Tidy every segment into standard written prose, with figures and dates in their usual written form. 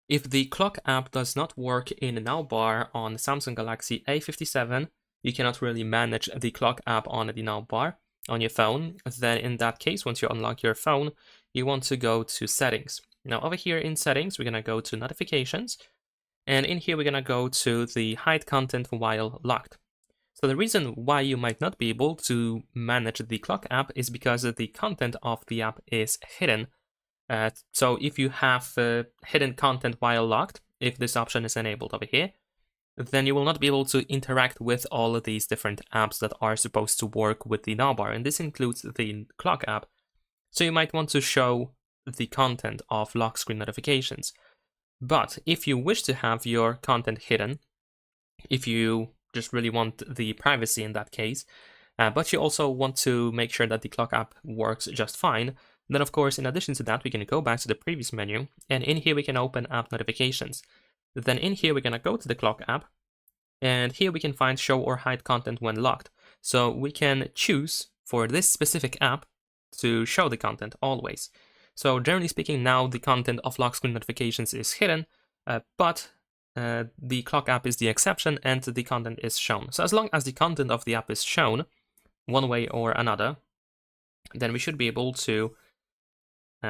If the clock app does not work in the now bar on the Samsung Galaxy A57, you cannot really manage the clock app on the now bar on your phone, then in that case, once you unlock your phone, you want to go to settings. Now over here in settings, we're gonna go to notifications, and in here we're gonna go to the hide content while locked. So the reason why you might not be able to manage the clock app is because the content of the app is hidden. So if you have hidden content while locked, if this option is enabled over here, then you will not be able to interact with all of these different apps that are supposed to work with the navbar, and this includes the clock app. So you might want to show the content of lock screen notifications. But if you wish to have your content hidden, if you just really want the privacy in that case, but you also want to make sure that the clock app works just fine, then of course, in addition to that, we can go back to the previous menu, and in here we can open app notifications. Then in here, we're gonna go to the clock app, and here we can find show or hide content when locked. So we can choose for this specific app to show the content always. So generally speaking, now the content of lock screen notifications is hidden, but the clock app is the exception and the content is shown. So as long as the content of the app is shown, one way or another, then we should be able to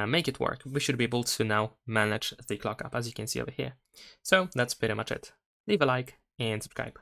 make it work. We should be able to now manage the clock app, as you can see over here. So that's pretty much it. Leave a like and subscribe.